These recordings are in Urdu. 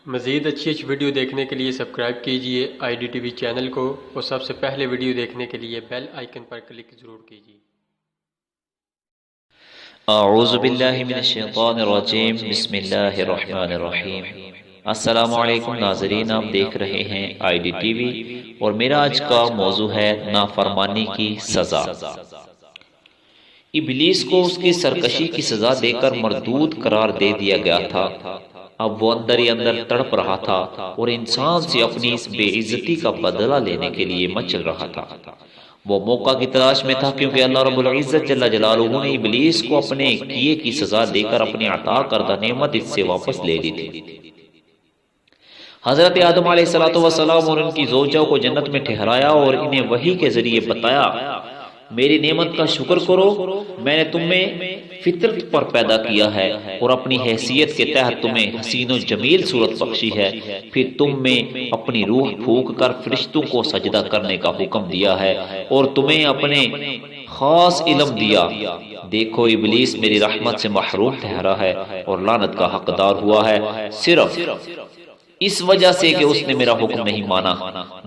مزید اچھی ویڈیو دیکھنے کے لیے سبسکرائب کیجیے IDTV چینل کو اور سب سے پہلے ویڈیو دیکھنے کے لیے بیل آئیکن پر کلک ضرور کیجیے۔ اعوذ باللہ من الشیطان الرجیم، بسم اللہ الرحمن الرحیم۔ السلام علیکم ناظرین، آپ دیکھ رہے ہیں IDTV اور میرا آج کا موضوع ہے نافرمانی کی سزا۔ ابلیس کو اس کی سرکشی کی سزا دے کر مردود قرار دے دیا گیا تھا۔ اب وہ اندر ہی اندر تڑپ رہا تھا اور انسان سے اپنی اس بے عزتی کا بدلہ لینے کے لیے مچل رہا تھا۔ وہ موقع کی تلاش میں تھا کیونکہ اللہ رب العزت جل جلالہ نے ابلیس کو اپنے کیے کی سزا دے کر اپنی عطا کردہ نعمت اس سے واپس لے لی تھی۔ حضرت آدم علیہ السلام اور ان کی زوجہ کو جنت میں ٹھہرایا اور انہیں وحی کے ذریعے بتایا، میری نعمت کا شکر کرو، میں نے تمہیں فطرت پر پیدا کیا ہے اور اپنی حیثیت کے تحت تمہیں حسین و جمیل صورت بخشی ہے، پھر تم میں اپنی روح پھونک کر فرشتوں کو سجدہ کرنے کا حکم دیا ہے اور تمہیں اپنے خاص علم دیا۔ دیکھو ابلیس میری رحمت سے محروم ٹھہرا ہے اور لعنت کا حقدار ہوا ہے، صرف اس وجہ سے کہ اس نے میرا حکم نہیں مانا۔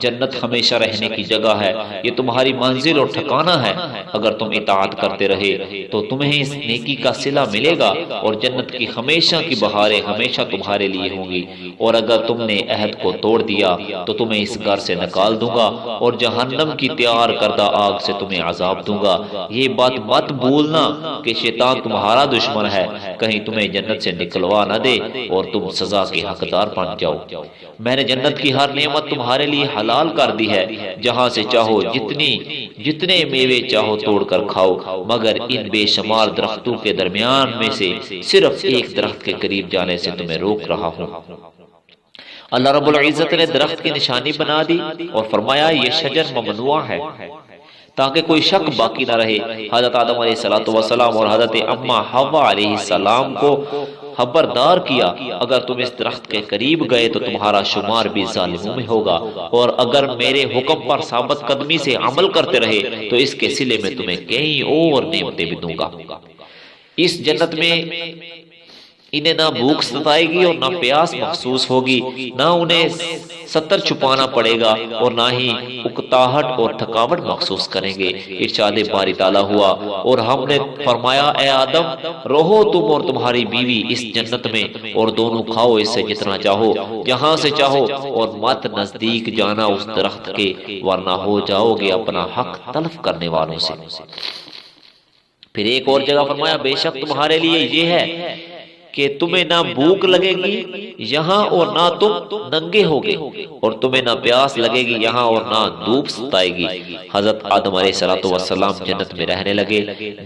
جنت ہمیشہ رہنے کی جگہ ہے، یہ تمہاری منزل اور ٹھکانہ ہے۔ اگر تم اطاعت کرتے رہے تو تمہیں اس نیکی کا صلہ ملے گا اور جنت کی ہمیشہ کی بہاریں ہمیشہ تمہارے لیے ہوں گی، اور اگر تم نے عہد کو توڑ دیا تو تمہیں اس گھر سے نکال دوں گا اور جہنم کی تیار کردہ آگ سے تمہیں عذاب دوں گا۔ یہ بات مت بھولنا کہ شیطان تمہارا دشمن ہے، کہیں تمہیں جنت سے نکلوا نہ دے اور تم سزا کے حقدار بن جاؤ۔ میں نے جنت کی ہر نعمت تمہارے لیے حلال کر دی ہے، جہاں سے چاہو جتنے میوے چاہو توڑ کر کھاؤ، مگر ان بے شمار درختوں کے درمیان میں سے صرف ایک درخت کے قریب جانے سے تمہیں روک رہا ہوں۔ اللہ رب العزت نے درخت کی نشانی بنا دی اور فرمایا یہ شجر ممنوع ہے تاکہ کوئی شک باقی نہ رہے۔ حضرت آدم علیہ السلام اور حضرت اما حوا علیہ السلام کو خبردار کیا، اگر تم اس درخت کے قریب گئے تو تمہارا شمار بھی ظالموں میں ہوگا، اور اگر میرے حکم پر ثابت قدمی سے عمل کرتے رہے تو اس کے صلے میں تمہیں کئی اور نعمتیں بھی دوں گا۔ اس جنت میں انہیں نہ بھوک ستائے گی اور نہ پیاس محسوس ہوگی، نہ انہیں ستر چھپانا پڑے گا اور نہ ہی اکتاہٹ اور تھکاوٹ محسوس کریں گے۔ ارشاد باری تعالیٰ ہوا، اور ہم نے فرمایا اے آدم رہو تم اور تمہاری بیوی اس جنت میں اور دونوں کھاؤ اس سے جتنا چاہو جہاں سے چاہو، اور مت نزدیک جانا اس درخت کے، ورنہ ہو جاؤ گے اپنا حق تلف کرنے والوں سے۔ پھر ایک اور جگہ فرمایا بے شک تمہارے لیے یہ ہے کہ تمہیں نہ بھوک لگے گی یہاں اور نہ تم ننگے ہوگے، اور تمہیں نہ پیاس لگے گی یہاں اور نہ دھوپ ستائے گی۔ حضرت آدم علیہ السلام جنت میں رہنے لگے،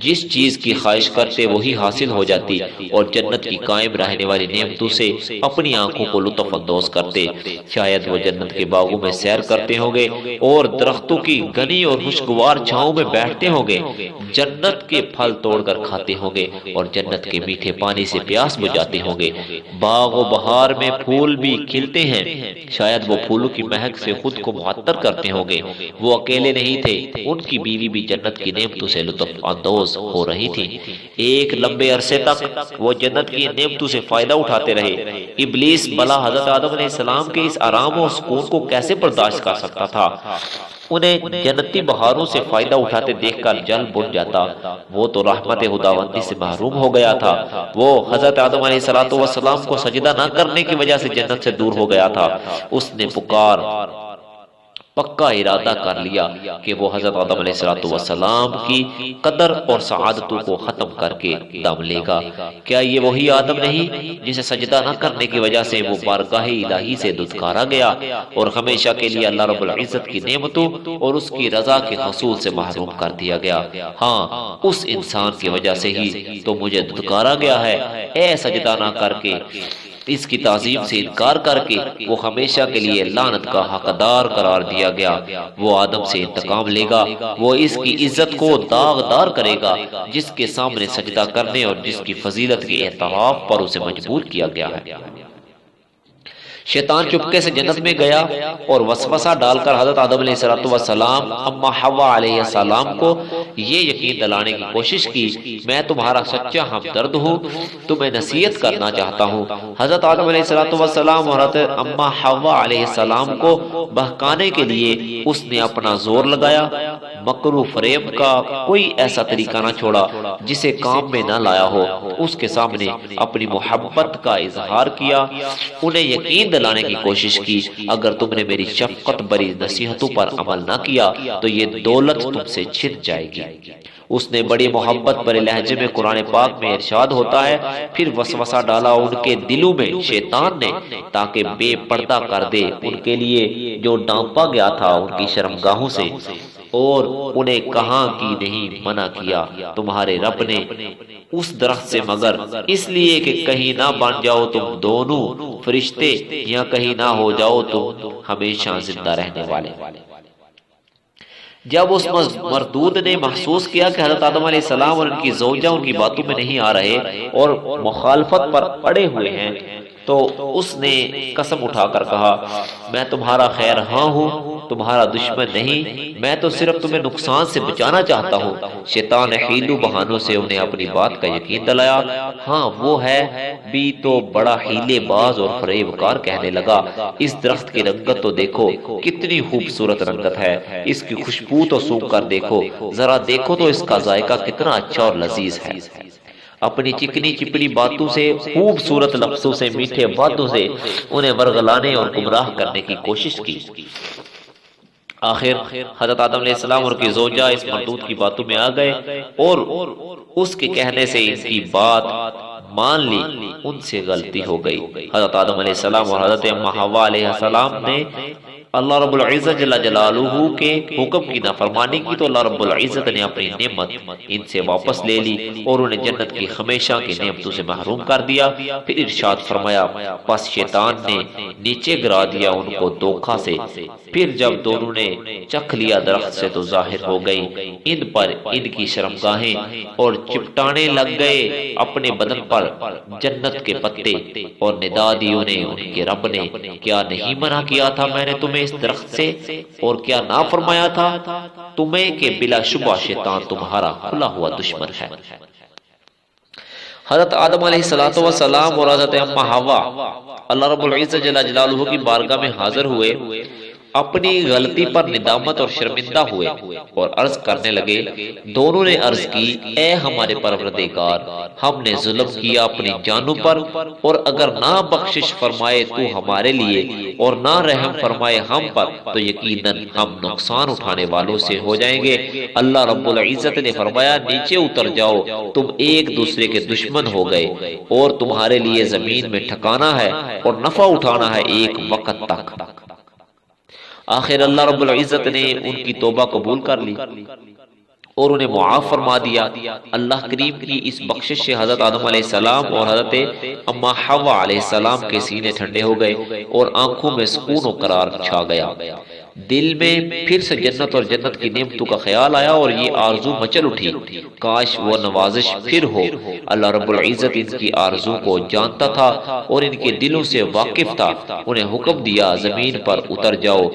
جس چیز کی خواہش کرتے وہی حاصل ہو جاتی، اور جنت کی قائم رہنے والی نعمتوں سے اپنی آنکھوں کو لطف اندوز کرتے۔ شاید وہ جنت کے باغوں میں سیر کرتے ہوں گے اور درختوں کی گھنی اور خوشگوار چھاؤں میں بیٹھتے ہوں گے، جنت کے پھل توڑ کر کھاتے ہوں گے اور جنت کے میٹھے پانی سے پیاس بجاتے ہوں گے۔ باغ و بہار میں پھول بھی کھلتے ہیں، شاید وہ پھولوں کی مہک سے خود کو معطر کرتے ہوں گے۔ وہ اکیلے نہیں تھے، ان کی بیوی بھی جنت کی نعمتوں سے لطف اندوز ہو رہی تھی۔ ایک لمبے عرصے تک وہ جنت کی نعمتوں سے فائدہ اٹھاتے رہے۔ ابلیس بلا حضرت آدم علیہ السلام کے اس آرام و سکون کو کیسے برداشت کر سکتا تھا؟ انہیں جنتی بہاروں سے فائدہ اٹھاتے دیکھ کر جل بن جاتا۔ وہ تو رحمت خداوندی سے محروم ہو گیا تھا، وہ حضرت آدم علیہ السلام کو سجدہ نہ کرنے کی وجہ سے جنت سے دور ہو گیا تھا۔ اس نے پکا ارادہ کر لیا کہ وہ حضرت آدم علیہ السلام کی قدر اور سعادتوں کو ختم کر کے دم لے گا۔ کیا یہ وہی آدم نہیں جسے سجدہ نہ کرنے کی وجہ سے وہ بارگاہ الہی سے دھتکارا گیا اور ہمیشہ کے لیے اللہ رب العزت کی نعمتوں اور اس کی رضا کے حصول سے محروم کر دیا گیا؟ ہاں، اس انسان کی وجہ سے ہی تو مجھے دھتکارا گیا ہے۔ اے سجدہ نہ کر کے، اس کی تعظیم سے انکار کر کے وہ ہمیشہ کے لیے لعنت کا حقدار قرار دیا گیا۔ وہ آدم سے انتقام لے گا، وہ اس کی عزت کو داغدار کرے گا جس کے سامنے سجدہ کرنے اور جس کی فضیلت کے اعتراف پر اسے مجبور کیا گیا ہے۔ شیطان چپکے سے جنت میں گیا اور وسوسہ ڈال کر حضرت آدم علیہ السلام اما حوا علیہ السلام کو یہ یقین دلانے کی کوشش کی میں تمہارا سچا ہمدرد ہوں، تمہیں نصیحت کرنا چاہتا ہوں۔ حضرت آدم علیہ السلام اور حضرت اما حوا علیہ السلام کو بہکانے کے لیے اس نے اپنا زور لگایا، مکر و فریب کا کوئی ایسا طریقہ نہ چھوڑا جسے کام میں نہ لایا ہو، اس کے سامنے اپنی محبت کا اظہار کیا، انہیں یقین دلانے کی کوشش کی اگر تم نے میری شفقت بری نصیحتوں پر عمل نہ کیا تو یہ دولت تم سے چھن جائے گی۔ اس نے بڑی محبت بھرے لہجے میں قرآن پاک میں ارشاد ہوتا ہے، پھر وسوسہ ڈالا ان کے دلوں میں شیطان نے تاکہ بے پردہ کر دے ان کے لیے جو ڈانپا گیا تھا ان کی شرمگاہوں سے، اور انہیں کہاں کی نہیں منع کیا تمہارے رب نے اس درخت سے مگر اس لیے کہ کہیں نہ بن جاؤ تم دونوں فرشتے یا کہیں نہ ہو جاؤ تم ہمیشہ زندہ رہنے والے۔ جب اس مردود نے محسوس کیا کہ حضرت آدم علیہ السلام اور ان کی زوجہ ان کی باتوں میں نہیں آ رہے اور مخالفت پر اڑے ہوئے ہیں تو اس نے قسم اٹھا کر کہا میں تمہارا خیر ہاں ہوں، تمہارا دشمن نہیں، میں تو صرف تمہیں نقصان سے بچانا چاہتا ہوں۔ شیطان نے حیلو بہانوں سے انہیں اپنی بات کا یقین دلایا، ہاں وہ ہے بھی تو بڑا حیلے باز اور فریب کار کہنے لگا، اس درخت کی رنگت تو دیکھو کتنی خوبصورت رنگت ہے، اس کی خوشبو تو سونگھ کر دیکھو، ذرا دیکھو تو اس کا ذائقہ کتنا اچھا اور لذیذ ہے۔ اپنی چکنی چپڑی باتوں سے، خوبصورت لفظوں سے، میٹھے وعدوں سے انہیں ورغلانے اور گمراہ کرنے کی کوشش کی۔ آخر حضرت آدم علیہ السلام اور کی زوجہ اس مردود کی باتوں میں آ گئے اور اس کے کہنے سے ان کی بات مان لی، ان سے غلطی ہو گئی۔ حضرت آدم علیہ السلام اور حضرت اما حوا علیہ السلام نے اللہ رب العزت جل جلالہ کے حکم کی نافرمانی کی تو اللہ رب العزت نے اپنی نعمت ان سے واپس لے لی اور انہیں جنت کی ہمیشہ کی نعمتوں سے محروم کر دیا۔ پھر ارشاد فرمایا پس شیطان نے نیچے گرا دیا ان کو دھوکہ سے، پھر جب دونوں نے چکھ لیا درخت سے تو ظاہر ہو گئی ان پر ان کی شرمگاہیں اور چپٹانے لگ گئے اپنے بدن پر جنت کے پتے اور ندا دی انہیں ان کے رب نے، کیا نہیں منع کیا تھا میں نے تمہیں اس درخت سے اور کیا نہ فرمایا تھا تمہیں کہ بلا شبہ شیطان تمہارا کھلا ہوا دشمن ہے۔ حضرت آدم علیہ السلام اور حضرت اما حوا اللہ رب العزت جل جلالہ کی بارگاہ میں حاضر ہوئے، اپنی غلطی پر ندامت اور شرمندہ ہوئے اور عرض کرنے لگے۔ دونوں نے عرض کی اے ہمارے پروردگار، ہم نے ظلم کیا اپنی جانوں پر اور اگر نہ بخشش فرمائے تو ہمارے لیے اور نہ رحم فرمائے ہم پر تو یقیناً ہم نقصان اٹھانے والوں سے ہو جائیں گے۔ اللہ رب العزت نے فرمایا نیچے اتر جاؤ، تم ایک دوسرے کے دشمن ہو گئے اور تمہارے لیے زمین میں ٹھکانا ہے اور نفع اٹھانا ہے ایک وقت تک۔ آخر اللہ رب العزت نے ان کی توبہ قبول کر لی اور انہیں معاف فرما دیا۔ اللہ کریم کی اس بخشش سے حضرت آدم علیہ السلام اور حضرت اما حوا علیہ السلام کے سینے ٹھنڈے ہو گئے اور آنکھوں میں سکون و قرار چھا گیا۔ دل میں پھر سے جنت اور جنت کی نعمتوں کا خیال آیا اور یہ آرزو مچل اٹھی کاش وہ نوازش پھر ہو۔ اللہ رب العزت ان کی آرزو کو جانتا تھا اور ان کے دلوں سے واقف تھا، انہیں حکم دیا زمین پر اتر جاؤ،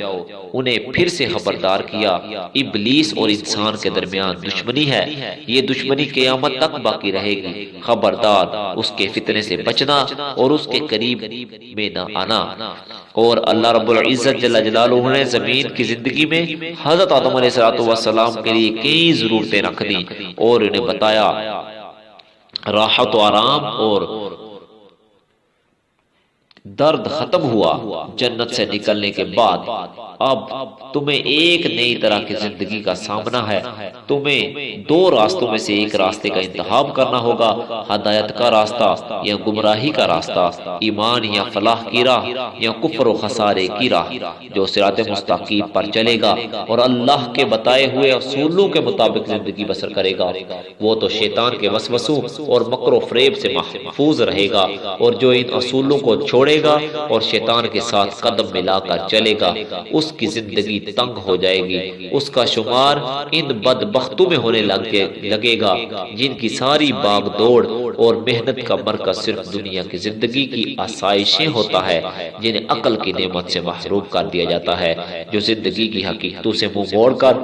انہیں پھر سے خبردار کیا ابلیس اور انسان کے درمیان دشمنی ہے، یہ دشمنی قیامت تک باقی رہے گی، خبردار اس کے فتنے سے بچنا اور اس کے قریب میں نہ آنا۔ اور اللہ رب العزت جل جلالہ نے زمین کی زندگی میں حضرت آدم علیہ السلام کے لیے کئی ضرورتیں رکھ دی اور انہیں بتایا راحت و آرام اور درد ختم ہوا جنت سے نکلنے کے بعد، اب تمہیں ایک نئی طرح کی زندگی کا سامنا ہے، تمہیں دو راستوں میں سے ایک راستے کا انتخاب کرنا ہوگا، ہدایت کا راستہ یا گمراہی کا راستہ، ایمان یا فلاح کی راہ یا کفر و خسارے کی راہ۔ جو صراط مستقیم پر چلے گا اور اللہ کے بتائے ہوئے اصولوں کے مطابق زندگی بسر کرے گا وہ تو شیطان کے وسوسوں اور مکر و فریب سے محفوظ رہے گا، اور جو ان اصولوں کو چھوڑے گا اور شیطان کے ساتھ قدم ملا کر چلے گا اس اس کی زندگی تنگ ہو جائے گی، اس کا شمار ان بدبختوں میں ہونے لگے گا جن کی ساری باغ دوڑ اور محنت کا مرکز صرف دنیا کی زندگی کی آسائشیں ہوتا ہے، جنہیں عقل کی نعمت سے محروم کر دیا جاتا ہے، جو زندگی کی حقیقتوں سے منہ موڑ کر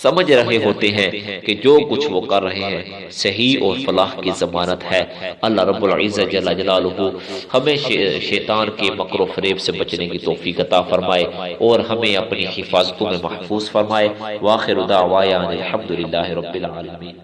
سمجھ رہے ہوتے ہیں کہ جو کچھ وہ کر رہے ہیں صحیح اور فلاح کی ضمانت ہے۔ اللہ رب العزت جل جلالہ ہمیں شیطان کے مکر و فریب سے بچنے کی توفیق عطا فرمائے اور ہمیں اپنی حفاظتوں میں محفوظ فرمائے۔ وآخر دعوانا الحمدللہ رب العالمین۔